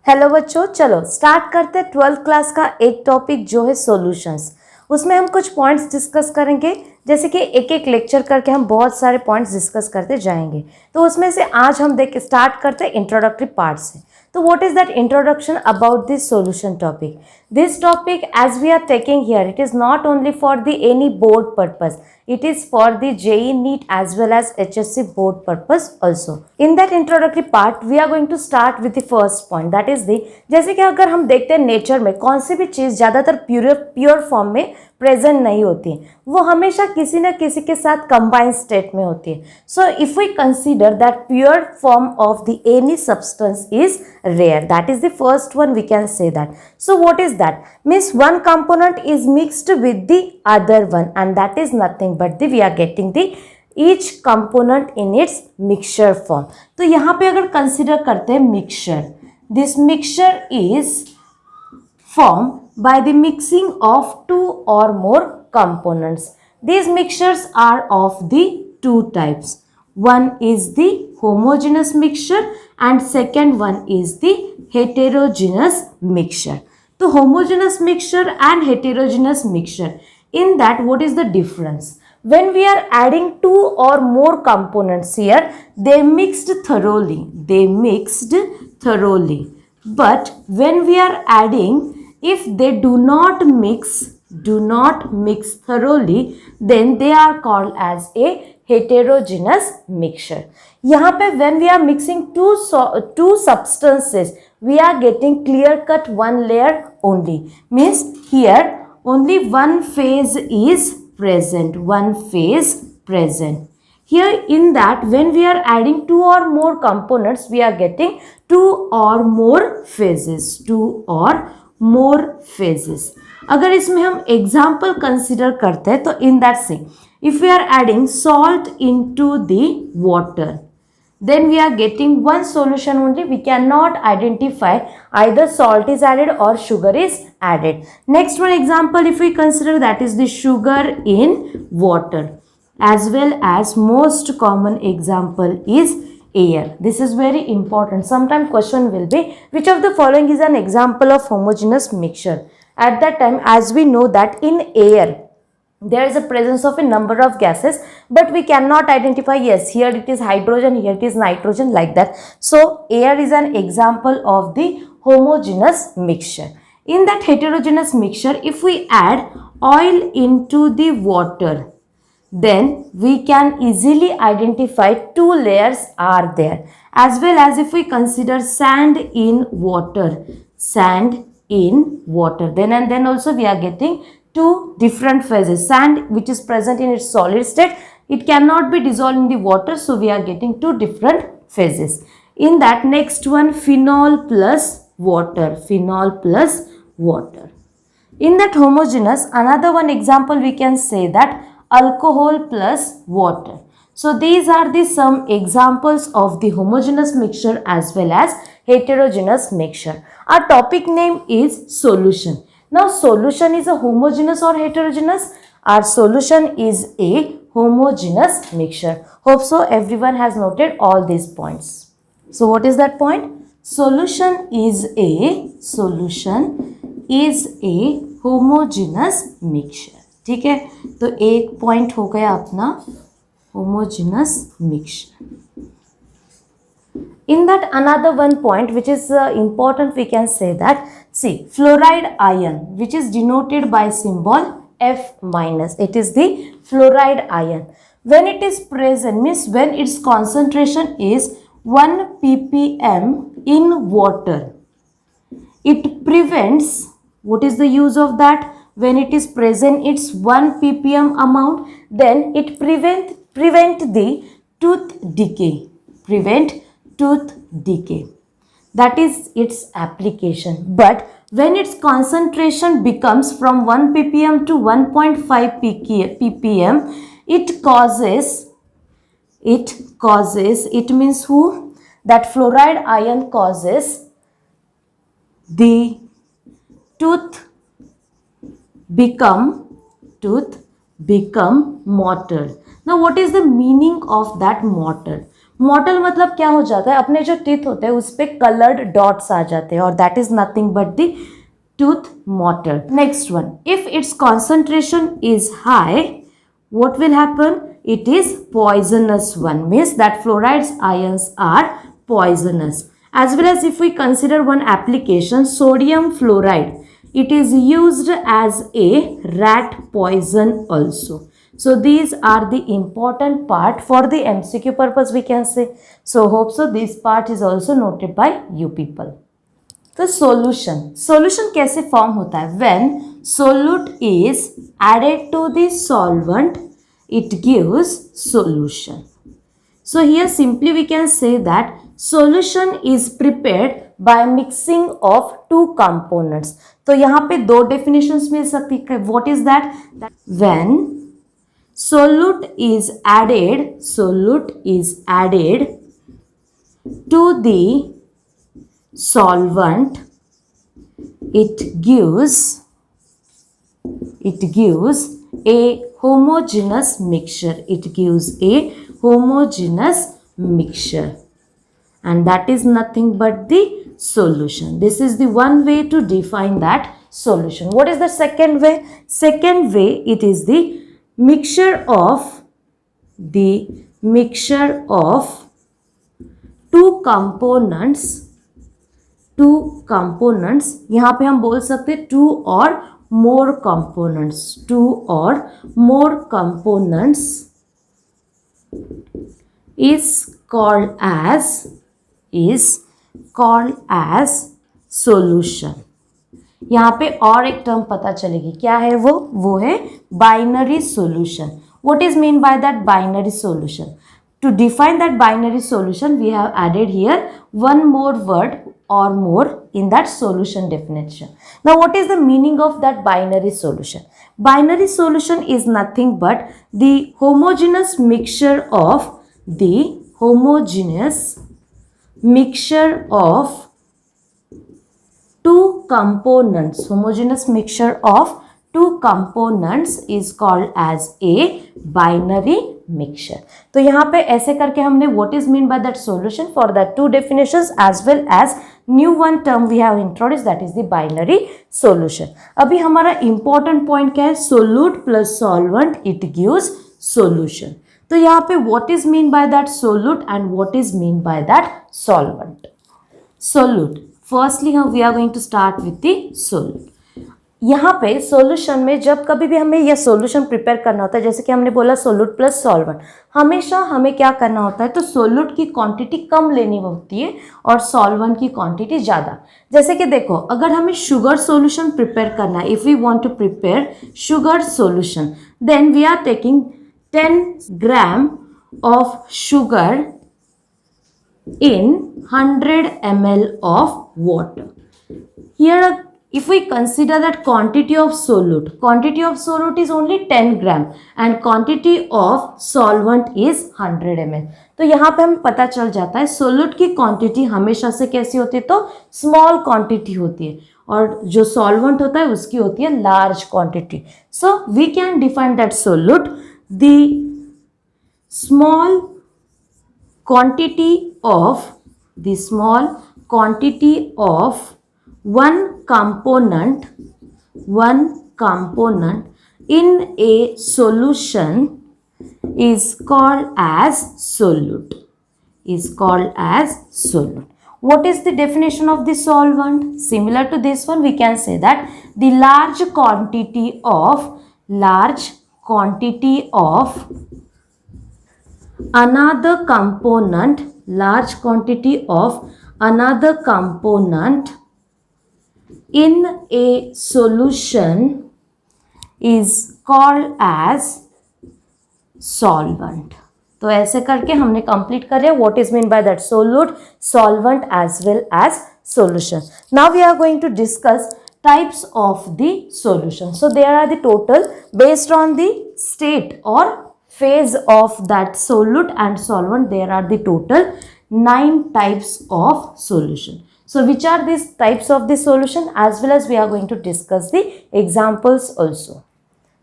Hello बच्चों, चलो start करते हैं 12th क्लास का एक टॉपिक जो है सॉल्यूशंस। उसमें हम कुछ पॉइंट्स डिस्कस करेंगे, जैसे कि एक एक लेक्चर करके हम बहुत सारे पॉइंट्स डिस्कस करते जाएंगे। तो उसमें से आज हम स्टार्ट करते हैं इंट्रोडक्टरी पार्ट से। तो what is that introduction about this solution topic? This topic as we are taking here, it is not only for the any board purpose, it is for the JEE NEET as well as HSC board purpose also. In that introductory part we are going to start with the first point, that is the, जैसे कि अगर हम देखते हैं nature में कौन सी भी चीज़ ज़्यादातर प्योर फॉर्म में प्रेजेंट नहीं होती है, वो हमेशा किसी न किसी के साथ कंबाइंड स्टेट में होती है. So if we consider that pure form of the any substance is rare, that is the first one we can say that. So what is that? Means one component is mixed with the other one and that is nothing but we are getting the each component in its mixture form. तो यहाँ पे अगर consider करते हैं mixture, this mixture is formed by the mixing of two or more components. These mixtures are of the two types. One is the homogeneous mixture and second one is the heterogeneous mixture. So homogeneous mixture and heterogeneous mixture, in that what is the difference? When we are adding two or more components here, they mixed thoroughly. But when we are adding, if they do not mix thoroughly, then they are called as a heterogeneous mixture. यहाँ पे when we are mixing two substances, we are getting clear cut one layer only. Means here only one phase is present. Here in that when we are adding two or more components, we are getting two or more phases. अगर इसमें हम example consider करते हैं तो in that say if we are adding salt into the water, then we are getting one solution only. We cannot identify either salt is added or sugar is added. Next one example if we consider, that is the sugar in water, as well as most common example is air. This is very important. Sometimes question will be which of the following is an example of homogeneous mixture. At that time, as we know that in air there is a presence of a number of gases, but we cannot identify, yes, here it is hydrogen, here it is nitrogen, like that. So air is an example of the homogeneous mixture. In that heterogeneous mixture, if we add oil into the water, then we can easily identify two layers are there. As well as if we consider sand in water, then also we are getting two different phases. Sand which is present in its solid state, it cannot be dissolved in the water, so we are getting two different phases. In that next one, phenol plus water. In that homogeneous, another one example we can say that alcohol plus water. So these are the some examples of the homogeneous mixture as well as heterogeneous mixture. Our topic name is solution. Now solution is a homogeneous or heterogeneous? Our solution is a homogeneous mixture. Hope so everyone has noted all these points. So what is that point? Solution is a homogeneous mixture. ठीक है, तो एक point हो गया अपना homogeneous mixture. In that another one point which is important, we can say that, see, fluoride ion which is denoted by symbol F minus, it is the fluoride ion. When it is present, means when its concentration is 1 ppm in water, it prevents, what is the use of that? When it is present its 1 ppm amount, then it prevent the tooth decay. That is its application. But when its concentration becomes from 1 ppm to 1.5 ppm, it means who? That fluoride ion causes the tooth become mottled. Now what is the meaning of that mottled? Mortal मतलब क्या हो जाता है, अपने जो teeth होते हैं उस पे कलर्ड डॉट्स आ जाते हैं और that is nothing but the tooth mottle. Next one, if its concentration is high, what will happen? It is poisonous one, means that fluorides ions are poisonous. As well as if we consider one application, sodium fluoride, it is used as a rat poison also. So these are the important part for the MCQ purpose we can say. So hope so this part is also noted by you people. तो solution कैसे form होता है? When solute is added to the solvent it gives solution. So here simply we can say that solution is prepared by mixing of two components. तो यहाँ पे दो definitions मिल सकती है. What is that? When solute is added to the solvent, it gives a homogeneous mixture. And that is nothing but the solution. This is the one way to define that solution. What is the second way? Second way, it is the mixture of two components. यहाँ पे हम बोल सकते हैं two or more components is called as solution. यहाँ पे और एक टर्म पता चलेगी, क्या है वो है binary solution. What is mean by that binary solution? To define that binary solution, we have added here one more word or more in that solution definition. Now what is the meaning of that binary solution? Binary solution is nothing but the homogeneous mixture of two components is called as a binary mixture. तो यहाँ पे ऐसे करके हमने what is mean by that solution for that two definitions as well as new one term we have introduced, that is the binary solution. अभी हमारा important point क्या है? solute plus solvent it gives solution. तो यहाँ पे what is mean by that solute and what is mean by that solvent? Solute, firstly we are going to start with the solute. यहाँ पे solution में जब कभी भी हमें यह सॉल्यूशन प्रिपेयर करना होता है, जैसे कि हमने बोला सोल्यूट प्लस सॉल्वेंट, हमेशा हमें क्या करना होता है? तो सोल्यूट की क्वांटिटी कम लेनी होती है और सॉल्वेंट की क्वांटिटी ज़्यादा. जैसे कि देखो, अगर हमें शुगर सॉल्यूशन प्रिपेयर करना है, if we want to prepare sugar solution, then we are taking 10 gram of sugar in 100 ml of water. Here if we consider that quantity of solute is only 10 gram and quantity of solvent is 100 ml. तो यहाँ पे हमें पता चल जाता है solute की quantity हमेशा से कैसी होती है? तो स्मॉल क्वांटिटी होती है और जो सॉल्वेंट होता है उसकी होती है large quantity. So we can define that solute the small quantity of one component in a solution is called as solute. What is the definition of the solvent? Similar to this one, we can say that the large quantity of another component in a solution is called as solvent. तो ऐसे करके हमने complete कर रहे हैं what is meant by that solute, solvent as well as solution. Now we are going to discuss types of the solution. So there are the total based on the state or phase of that solute and solvent, there are the total 9 types of solution. So which are these types of the solution, as well as we are going to discuss the examples also.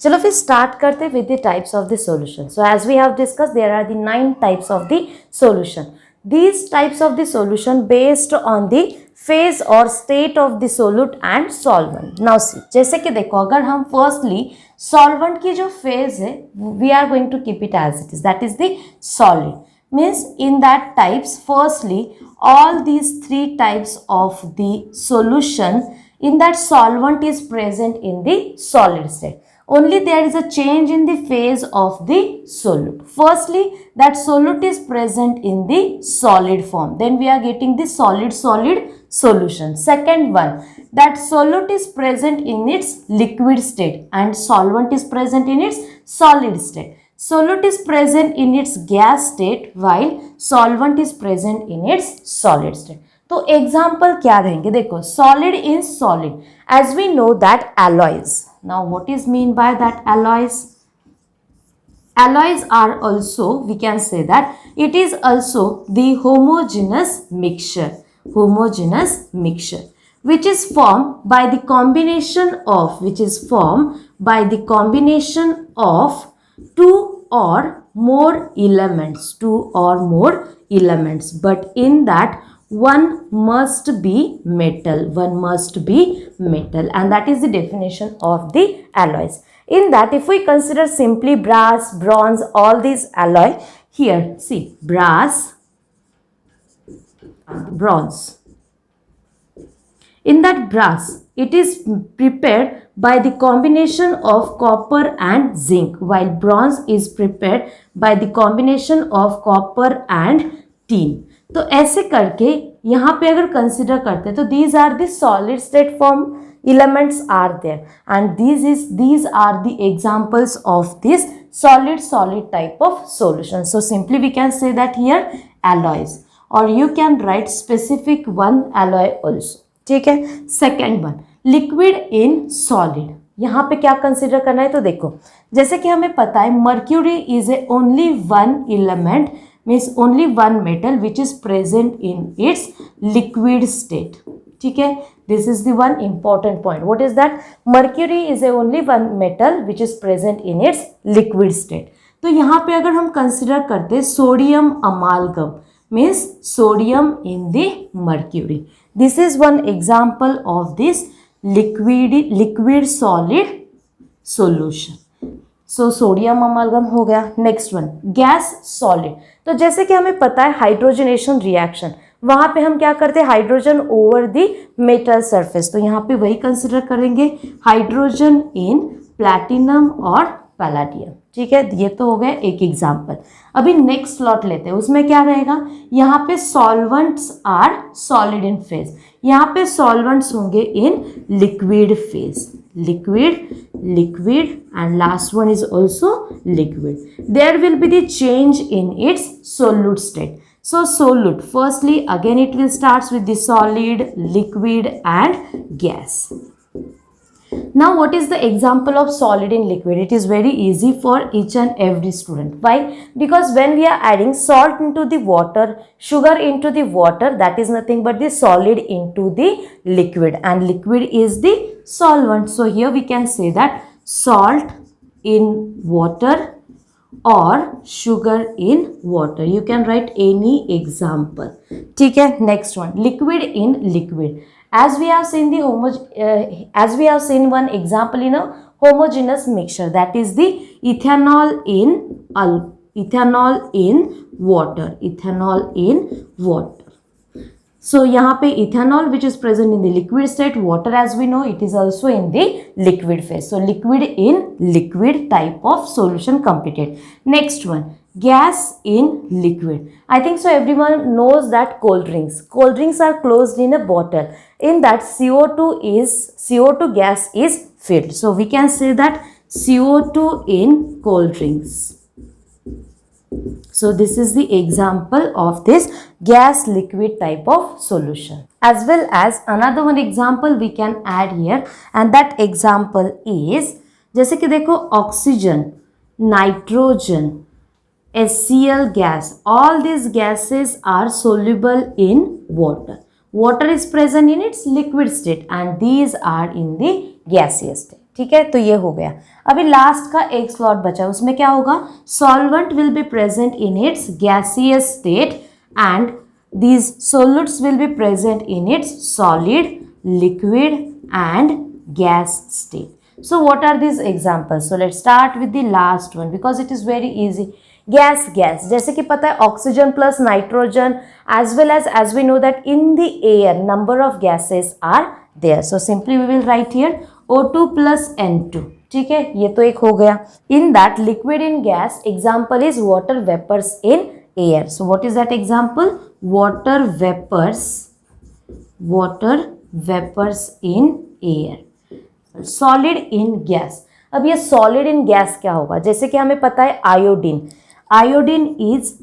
चलो फिर start करते with the types of the solution. So as we have discuss there are the 9 types of the solution. These types of the solution based on the phase or state of the solute and solvent. Now see, जैसे कि देखो अगर हम firstly solvent की जो phase है we are going to keep it as it is, that is the solid. Means in that types, firstly all these 3 types of the solution in that solvent is present in the solid state. Only there is a change in the phase of the solute. Firstly, that solute is present in the solid form. Then we are getting the solid solution. Second one, that solute is present in its liquid state and solvent is present in its solid state. Solute is present in its gas state while solvent is present in its solid state. तो example क्या रहेंगे? देखो, solid in solid, as we know that alloys. Now what is mean by that alloys? Alloys are also, we can say that it is also the homogeneous mixture, which is formed by the combination of two or more elements, but in that one must be metal, and that is the definition of the alloys. In that, if we consider simply brass, bronze, all these alloy, here see brass, bronze. In that brass, it is prepared by the combination of copper and zinc, while bronze is prepared by the combination of copper and tin. तो ऐसे करके यहाँ पे अगर consider करते तो these are the solid state form elements are there, and these are the examples of this solid type of solution. So simply we can say that here alloys, or you can write specific one alloy also. ठीक है. Second one, liquid in solid. यहाँ पे क्या consider करना है? तो देखो, जैसे कि हमें पता है mercury is A only one element, means only one metal which is present in its liquid state. ठीक है, this is the one important point. What is that? Mercury is A only one metal which is present in its liquid state. तो यहाँ पे अगर हम consider करते sodium अमालगम, means sodium in the mercury. This is one example of this liquid solid solution. So sodium amalgam हो गया. Next one, gas solid. तो जैसे कि हमें पता है हाइड्रोजनेशन रिएक्शन, वहां पे हम क्या करते हैं? Hydrogen over the metal surface. तो यहाँ पे वही कंसिडर करेंगे, हाइड्रोजन इन प्लैटिनम और पैलाडियम. ठीक है, ये तो हो गया एक एग्जाम्पल. अभी नेक्स्ट स्लॉट लेते हैं, उसमें क्या रहेगा? यहाँ पे solvents are solid in phase. यहाँ पे सॉल्वेंट्स होंगे in liquid phase, liquid and last one is also liquid. There will be the change in its solute state. So solute, firstly again it will starts with the solid, liquid and gas. Now what is the example of solid in liquid? It is very easy for each and every student. Why? Because when we are adding salt into the water, sugar into the water, that is nothing but the solid into the liquid, and liquid is the solvent. So here we can say that salt in water or sugar in water. You can write any example. ठीक है, next one, liquid in liquid. As we have seen one example in a homogeneous mixture, that is the ethanol in water. So यहाँ पे ethanol which is present in the liquid state, water as we know it is also in the liquid phase. So liquid in liquid type of solution completed. Next one, gas in liquid. I think so everyone knows that cold drinks are closed in a bottle. In that CO2 gas is filled. So we can say that CO2 in cold drinks. So this is the example of this gas liquid type of solution. As well as another one example we can add here, and that example is, जैसे कि देखो oxygen, nitrogen, HCl gas, all these gases are soluble in water. Water is present in its liquid state and these are in the gaseous state. ठीक है, तो ये हो गया। अभी लास्ट का एक स्लॉट बचा है, उसमें क्या होगा, solvent will be present in its gaseous state and these solutes will be present in its solid, liquid and gas state. So what are these examples? So let's start with the last one because it is very easy. Gas जैसे कि पता है oxygen plus nitrogen as well as we know that in the air number of gases are there. So simply we will write here O2 plus N2. ठीक है, ये तो एक हो गया. In that liquid in gas example is water vapors in air. So what is that example? Water vapors in air. Solid in gas. अब ये solid in gas क्या होगा, जैसे कि हमें पता है iodine is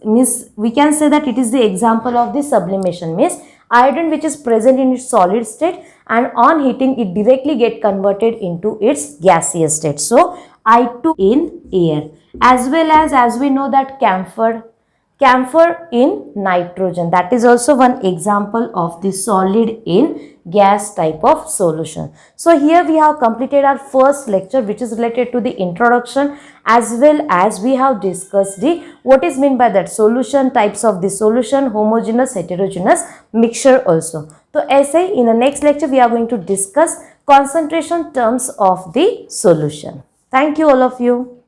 means we can say that it is the example of the sublimation, means iodine which is present in its solid state and on heating it directly get converted into its gaseous state. So I2 in air, as well as we know that camphor in nitrogen, that is also one example of the solid in gas type of solution. So here we have completed our first lecture which is related to the introduction, as well as we have discussed the what is meant by that solution, types of the solution, homogeneous, heterogeneous mixture also. तो ऐसे ही in the next lecture we are going to discuss concentration terms of the solution. Thank you all of you.